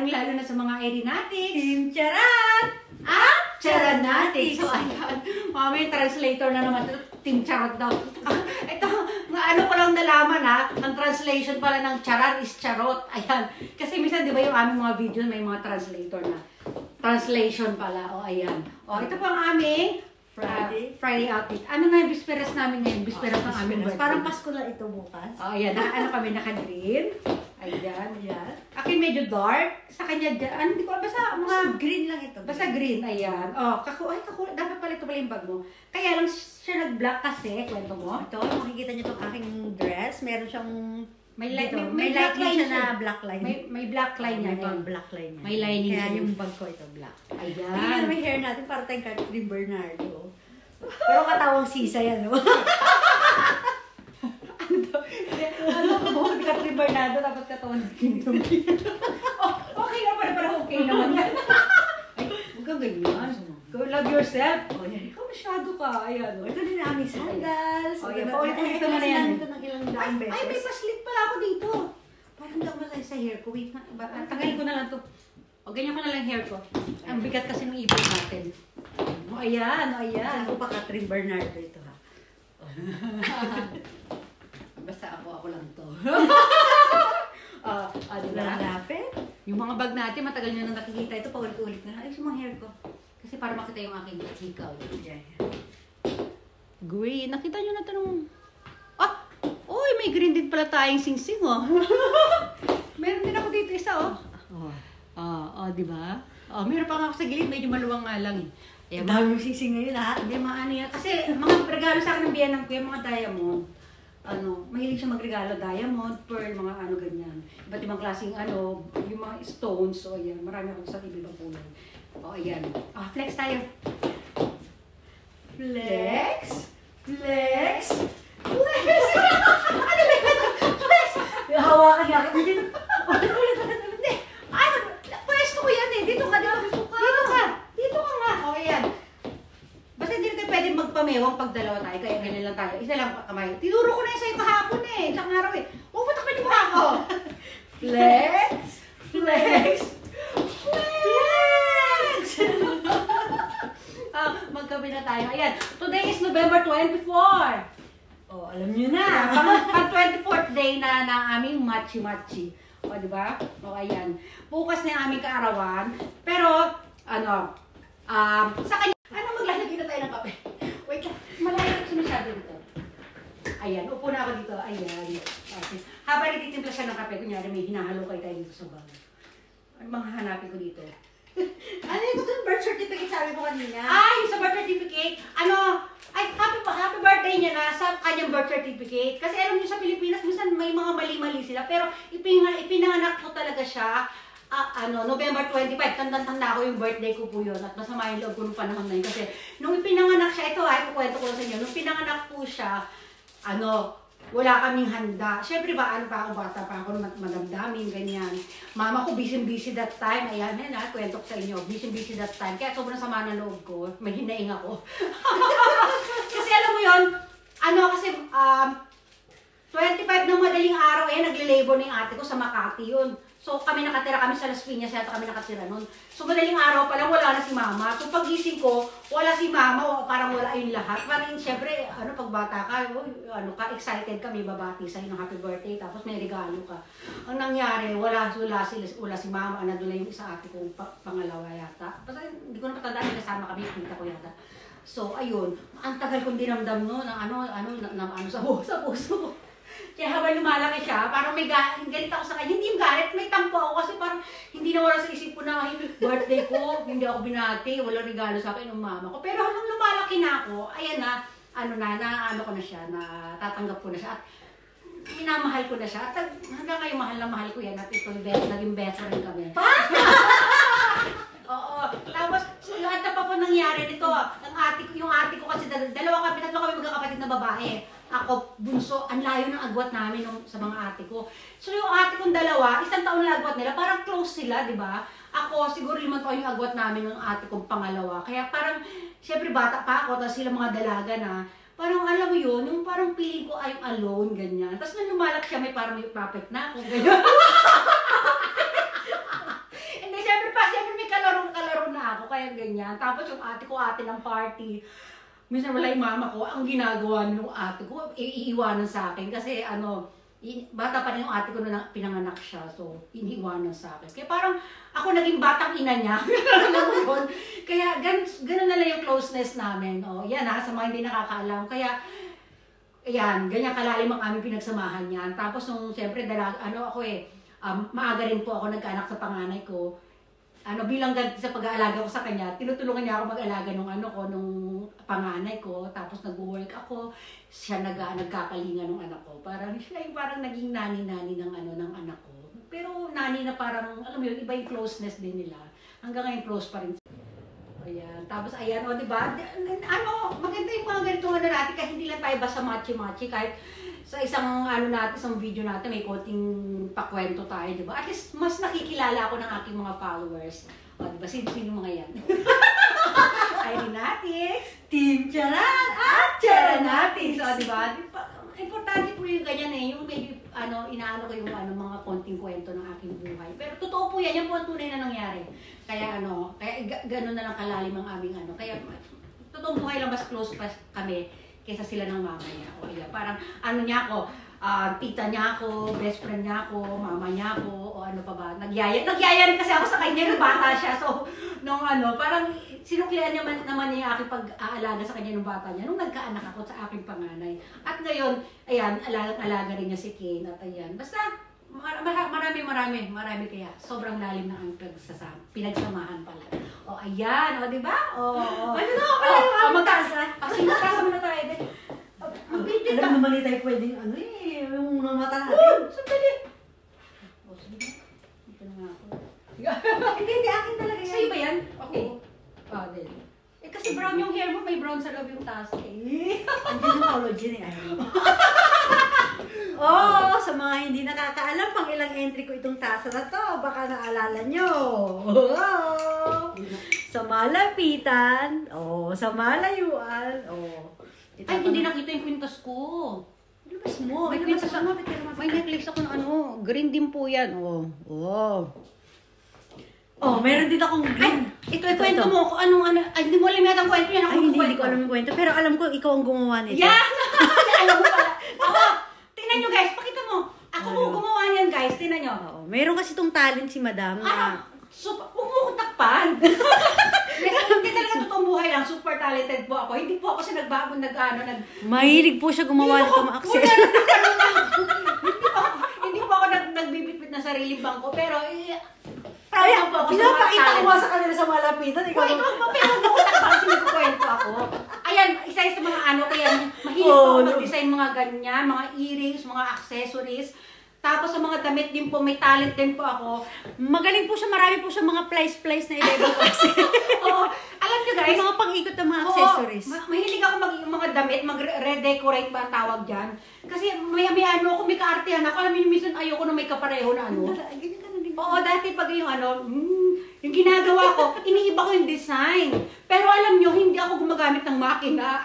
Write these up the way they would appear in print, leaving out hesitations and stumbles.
lalong-lalo na sa mga aeronautics. Team Charat! Charanatics! So, ayan. May translator na naman. Team Charot daw. Ito, ano ko lang nalaman ha, ang translation pala ng charan is charot. Ayan. Kasi minsan, di ba yung aming mga videos, may mga translator na. Translation pala. O, ayan. O, ito po ang aming Friday outfit. Ano na yung bisperas namin ngayon? Bisperas ng aming birthday. Parang Pasko na ito bukas. O, ayan. Ano kami, naka-green. Ayan, ayan. Akin medyo dark. Sa kanya, hindi ko, basta mga green lang ito. Basta green, ayan. Oh, dapat pala ito pala yung bag mo. Kaya lang siya nag-black kasi, kwento mo. Ito, makikita niyo itong aking dress. Meron siyang may light line siya na black line. May black line niya. May black line niya. May lining. Kaya yung bag ko ito black. Ayan. Tingnan may hair natin para tayong Catherine Bernardo. Pero katawang sisa yan, no? Ano ka ba? Hindi Catherine Bernardo, dapat katawan ng kingdom. Okay na pala, okay naman yan. Ay, huwag kang ganyan. Go love yourself. Oh, yan. Ikaw masyado ka. Ayan. Ito din na aming sandals. Oh, yan. Paulit-ulit naman na yan. Ito ng ilang daang beses. Ay, may paslit pala ako dito. Parang daw masaya sa hair ko. Wait na. Tagalin ko na lang to. O, ganyan ko na lang hair ko. Ang bigat kasi ng ipon natin. O, ayan. O, ayan. Ako pa Catherine Bernardo ito, ha? Basta ako lang to. Diba? Lapit. Yung mga bag natin, matagal nyo nang nakikita. Ito, paulit-ulit na. Ayos yung mga hair ko. Kasi para makita yung aking hikaw. Yeah. Green. Nakita nyo na ito nung... Uy, may green din pala tayong sing-sing, oh. Meron din ako dito isa, oh. Diba? Meron pa nga ako sa gilid. Medyo maluwang nga lang, eh. Ang dami yung sising ngayon, ha? Hindi, maano yan. Kasi mga regalo sa akin ng biyanan ko, yung mga diamond. Mahilig siya magregalo, diamond, pearl, mga ano ganyan. Iba't ibang klaseng yung mga stones, so ayan, marami akong sa ibang kulay. Ayan. Flex tayo. Flex? Flex? Flex! Ano ba yun? Flex! Hawakan niya. Hindi. Pwesto ko yan eh. Dito ka. Dito ka nga. Ayan. Basta hindi tayo pwede magpamewang pag dalawa tayo, kaya ganyan lang tayo. Isa lang kamay. Tinuro ko na yun sa'yo kahapon eh. Isang araw eh. Pupunta ka mukha ko. Flex! Flex! Flex! Magkabi na tayo. Ayan. Today is November 24. Alam nyo na. Pang 24th day na ng aming machi-machi. Diba? Ayan. Bukas na yung aming kaarawan. Pero, sa kanya, maglalagay na tayo ng kape. Wait lang. Malayo kasi masyado dito. Ayan. Upo na ako dito. Ayan. Okay. Habang ititimpla siya ng kape, kunyari may hinahalo kayo tayo dito sa bag. Ano bang hahanapin ko dito? Ano yung kung birth certificate sabi mo kanina? Ay, sa birth certificate, happy birthday niya na sa kanyang birth certificate. Kasi alam niyo sa Pilipinas, minsan may mga mali-mali sila. Pero ipinanganak ko talaga siya, November 25. Tanda-tanda ko yung birthday ko po yun. At masama yung loob ko nung panahon na yun. Kasi nung ipinanganak siya, kukwento ko lang sa inyo, nung pinanganak po siya, wala kaming handa. Siyempre ba, bata pa ako, madamdamin, ganyan. Mama ko, busy-busy that time. Ayan, kwento ko sa inyo, busy-busy that time. Kaya sobrang sama ng loob ko, may hinaing ako. Kasi alam mo yun, 25 ng madaling araw, nagle-labor na yung ate ko sa Makati yun. So nakatira kami sa Las Piñas, yata kami nakatira nun. So madaling araw pa lang, wala na si mama. So pagising ko, wala si mama, parang wala yung lahat. Parang siyempre, pag bata ka, excited kami, babati sa'yo ng happy birthday, tapos may regalo ka. Ang nangyari, wala si mama, nandun na yung isa ate ko, pangalawa yata. Basta hindi ko na patandaan, kasama kami, kita ko yata. So ayun, ang tagal kong dinamdam no, ng sa puso ko. Kaya habang lumalaki siya, parang may galit ako sa kanya. Hindi yung galit, may tampo ako kasi parang hindi nawala sa isip ko na birthday ko, hindi ako binati, walang regalo sa akin ng mama ko. Pero habang lumalaki na ako, ayan na, ko na siya, tatanggap ko na siya. At minamahal ko na siya. At hanggang ngayon, mahal na mahal ko yan. At ito, naging better rin kami. Oo. Tapos, lahat na pa po nangyari nito. Yung ate ko kasi, tatlo kami magkakapatid na babae. Ako, bunso, ang layo ng agwat namin sa mga ate ko. So yung ate kong dalawa, 1 taon na agwat nila, parang close sila, di ba? Ako, siguro 5 taon yung agwat namin ng ate kong pangalawa. Kaya parang, syempre bata pa ako, tapos sila mga dalaga na, parang alam mo yun, yung parang feeling ko I'm alone, ganyan. Tapos nung lumalak siya, parang may puppet na ako, ganyan. na ako, kaya ganyan. Tapos yung ate ko, ate ng party. Minsan wala yung mama ko, ang ginagawa nung ate ko, iiwanan sa akin. Kasi bata pa rin yung ate ko na pinanganak siya. So, iniiwanan sa akin. Kaya parang ako naging batang ina niya. Alam mo yun? Kaya ganun na lang yung closeness namin. O, yan ha, sa mga hindi nakakaalam. Kaya, ayan, ganyan kalalim ang aming pinagsamahan niyan. Tapos nung siyempre, maaga rin po ako nagkaanak sa panganay ko. Bilang ganti sa pag-aalaga ko sa kanya, tinutulungan niya ako mag-alaga nung panganay ko. Tapos nag-work ako, siya nagkakalinga ng anak ko. Parang siya yung parang naging nani-nani ng anak ko. Pero nani na parang, alam mo yun, iba yung closeness din nila. Hanggang ngayon close pa rin. Ayan. Tapos ayan, o diba? Maganda yung mga ganitong natin kahit hindi lang tayo basta machi-machi. Kahit sa isang isang video natin, may konting pakwento tayo, diba? At least mas nakikilala ako ng aking mga followers. O diba? Sino mga yan? Irene Natis, Team Charan, at Charan Natis. O diba? Importante po yung ganyan yung medyo, inaano ko yung mga konting kwento ng aking buhay. Pero totoo po yan po ang tunay na nangyari. Kaya gano'n na lang kalalim ang aming Kaya totoong buhay lang mas close pa kami kaysa sila ng mama niya. O ayan, parang niya ako, tita niya ako, best friend niya ako, mama niya ako, o ano pa ba. Nagyaya rin kasi ako sa kanya nung bata siya. So, parang sinuklian niya naman niya yung aking pag-aalaga sa kanya nung bata niya nung nagkaanak ako sa aking panganay. At ngayon, ayan, alaga rin niya si Kane. At ayan, basta marami kaya. Sobrang lalim na ang pinagsamahan pala. O, ayan, o, diba? Magkasa. Magkasa mo na tayo din. Alam naman tayo pwedeng yung mga mata natin. Sandali. O, sige na. Ito na nga ako. Hindi, akin talaga yan. Sa'yo ba yan? Okay. Din. Kasi brown yung hair mo, may brown sa loob yung taas eh. Andiyan yung collagen sa mga hindi nakakaalam, pang ilang entry ko itong tasa na to, baka naalala nyo. Sa malapitan, sa malayuan, Ay, hindi nakita yung kwintas ko. Labas mo. May kwintas ako. May necklace ako ng green din po yan. Meron din akong green. Ito ay kwento mo kung hindi mo alam yata ang kwento yan. Hindi ko alam yung kwento. Pero alam ko, ikaw ang gumawa nito. Yan! Alam mo pala. Tingnan nyo guys, pakita mo. Ako mo gumawa niyan guys, tingnan nyo. Meron kasi itong talent si madam. Huwag mo kong takpan. Hindi talaga totoong buhay lang. Super talented po ako. Hindi po ako siya Mahilig po siya gumawa ng pama-access. Hindi po ako nagbibitbit ng sariling bangko. Pero, proud lang po ako sa mga pinapakita talent. ko sa kanila sa malapitan. Ito, pero huwag mo kong takpan kasi nagkukwento ako. Ayan, isa sa mga kaya mahilig po ako mag-design mga ganyan, mga earrings, mga accessories. Tapos sa mga damit din po, may talent din po ako. Magaling po siya, marami po siya mga place na i-level ko kasi. Alam niyo guys, yung mga pang-ikot ng mga accessories. Mahilig ako mga damit, mag-redecorate ba ang tawag dyan. Kasi may kaartehan ako. Alam niyo, minsan ayoko na may kapareho na dati pag yung ginagawa ko, iniiba ko yung design. Pero alam niyo, hindi ako gumagamit ng makina.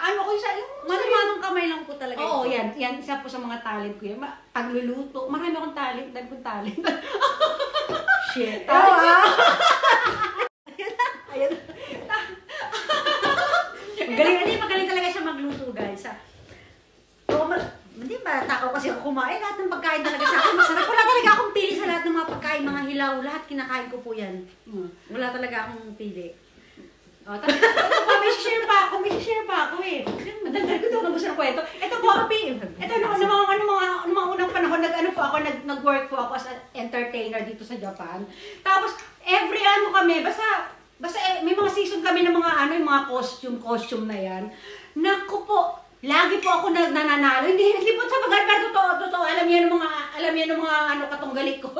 Manang kamay lang po talaga. Yan. Isa po sa mga talent ko yan. Pagluluto. Marami akong talent. Dahil kong talent. Shit. Ayan. Magaling talaga siya magluto, guys. Hindi ba, takaw kasi ako kumain. Lahat ng pagkain talaga sa akin masarap. Wala talaga akong pili sa lahat ng mga pagkain, mga hilaw. Lahat kinakain ko po yan. Wala talaga akong pili. May share pa ako eh. Madagdag ko ito, gusto ng kwento. Ito po, mga unang panahon, nag-work po ako as an entertainer dito sa Japan. Tapos, every kami, basta may mga season kami ng mga yung mga costume na yan. Naku po, lagi po ako nananalo. Hindi po sa pero totoo. Alam niyo ng mga katunggali ko.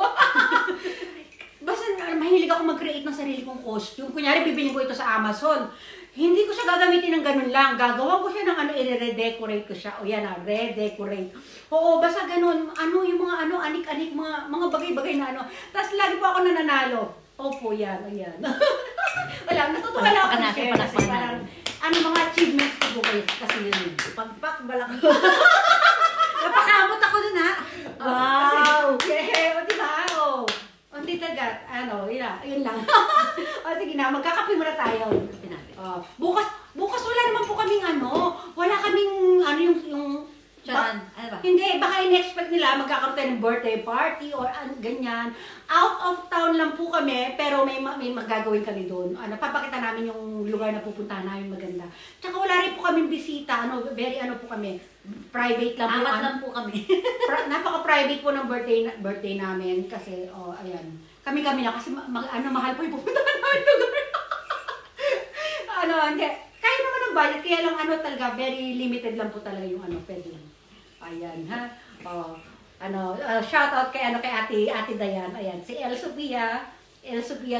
Basta mahilig ako mag-create ng sarili kong costume. Kunyari, bibiling ko ito sa Amazon. Hindi ko siya gagamitin ng ganun lang. Gagawa ko siya ng i-redecorate ko siya. Redecorate. Basta ganun. Yung mga anik-anik, mga bagay-bagay na Tapos lagi po ako nananalo. Opo, yan. Ayan. Wala, natutuwa lang ako share kasi parang, mga achievements ko po kayo kasi yun. Pagpak, balak. Napakamot ako dun, ha? Wow! Diba? Hindi talaga, yun lang. Sige na, muna, magkakape muna tayo. Bukas wala naman po kaming wala kaming yung Charan, ano ba? Hindi, baka in-expect nila magkakaroon tayo ng birthday party or ganyan. Out of town lang po kami, pero may magagawin kami doon. Papakita namin yung lugar na pupuntahan namin maganda. Tsaka wala rin po kaming bisita, very po kami. Private lang po. Apat lang po kami. Napaka-private po ng birthday namin kasi, ayan. Kami-kami lang kasi mahal po yung pupuntahan namin lugar. Hindi. Kaya naman ang budget, kaya lang talaga, very limited lang po talaga yung pwede lang. Ayan, ha? Shout out kay Ate Dayan. Ayan, si El Sofia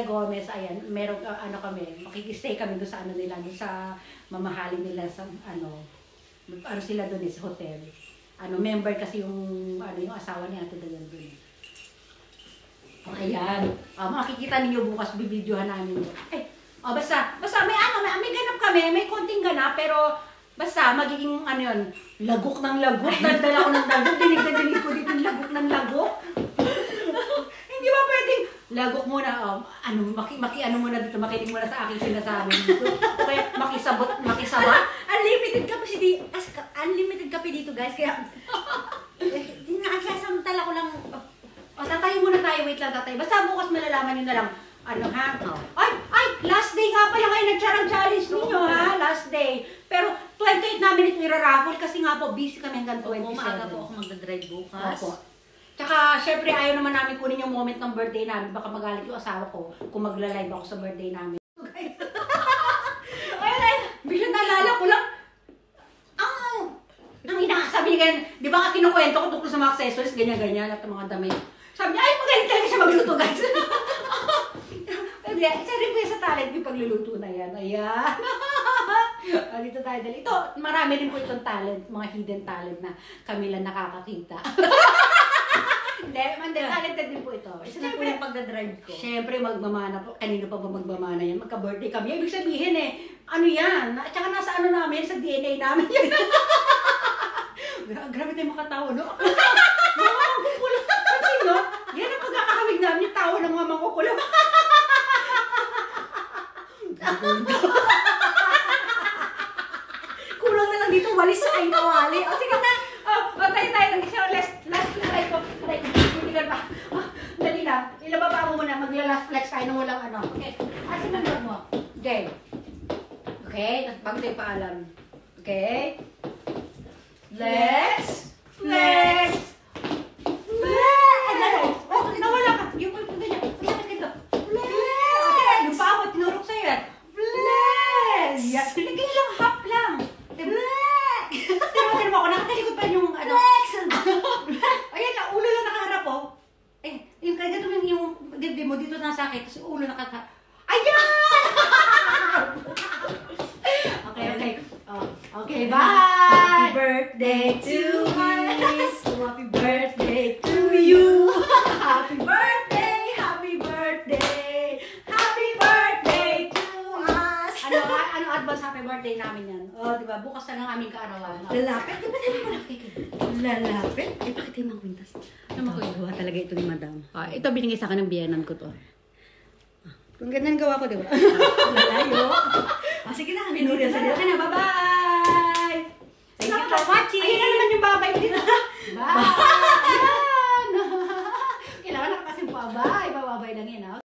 Gomez. Ayan, merong kami, makikistay kami doon sa nila, doon sa mamahalin nila sa sila doon sa hotel. Member kasi yung asawa ni Ate Dayan doon. Ayan. Makikita ninyo bukas, bibidyohan namin yun. Basta may ganap kami, may konting ganap, pero basta magiging lagok ng lagok, daldala ko ng lagok, dinig ko dito lagok ng lagok. Hindi ba pwedeng lagok muna, muna dito, makinig muna sa aking sinasabi dito. Okay, makisabat. Unlimited kape dito, guys, kaya sasamantala ko lang. Tatayo muna tayo, wait lang tatay. Basta bukas malalaman nyo na lang. Last day nga pala ngayon nag-charang challenge ninyo, ha? Last day. Pero 28 namin ito i-raffle kasi nga po, busy kami hanggang 27. Maaga po ako magdadrive bukas. Opo. Tsaka, syempre, ayaw naman namin kunin yung moment ng birthday namin. Baka magalit yung asawa ko kung magla-live ako sa birthday namin. Biglang naalala ko lang, ang sabi niya ganyan, di ba kinukwento ko tungkol sa mga accessories, ganyan-ganyan, at mga damit. Sabi niya, magaling talaga siya magluto, guys. Isa rin po sa talent yung pagluluto na yan. Ayan. Dito tayo dali. Ito, marami rin po itong talent, mga hidden talent na kami lang nakakakita. Hindi, talented din po ito. Isa na po yung pagdadrive ko. Siyempre, magmamana po. Kanino pa ba magmamana yan? Magka-birthday kami. Ibig sabihin yan? At saka nasa namin, sa DNA namin yan. Grabe tayo makatawa, no? Mga mangkukulam. Pansin, no? Yan ang pagkakahamig namin, yung tawa ng mga mangkukulam. Kulang na lang dito, walis sa kayong kawali. O sige na. Tayo. Last flex ko. Hindi ka pa. Dali na. Ilababa mo muna. Magla-last flex tayo nung walang Okay. Asin ang loob mo. Okay. Okay. Bago tayo paalam. Okay. Flex. Nawala ka. Yung ganyan. Flex. Yung paa mo, tinurok sa'yo yan. Flex. Lagyan lang, hap lang. Flex. Tira mo ako, nakatalikod pa yung Flex. Ayan na, ulo lang nakaharap po. Yung kaya yung dibdib mo dito nasakit, kasi ulo nakaharap. Ayan! Okay, bye! Happy birthday to us! Happy birthday to you! Happy birthday! Happy birthday! Happy birthday to us! Ano advance happy birthday namin yan? Diba? Bukas na lang aming kaarawan. Lalapit? Di ba tayo malaki ka? Lalapit? Bakit tayo mga kwintas? Gawa talaga ito ni Madam. Ito binigay sa akin ng biyanan ko to. Kung ganyan gawa ko, di ba? Lalayo. Sige na, Pinuri sa dito. Okay na, bye-bye! Thank you for watching! Ayun na naman yung babay dito. Bye! Ayan! Kailangan na kasi babay. Babay lang yun, ha?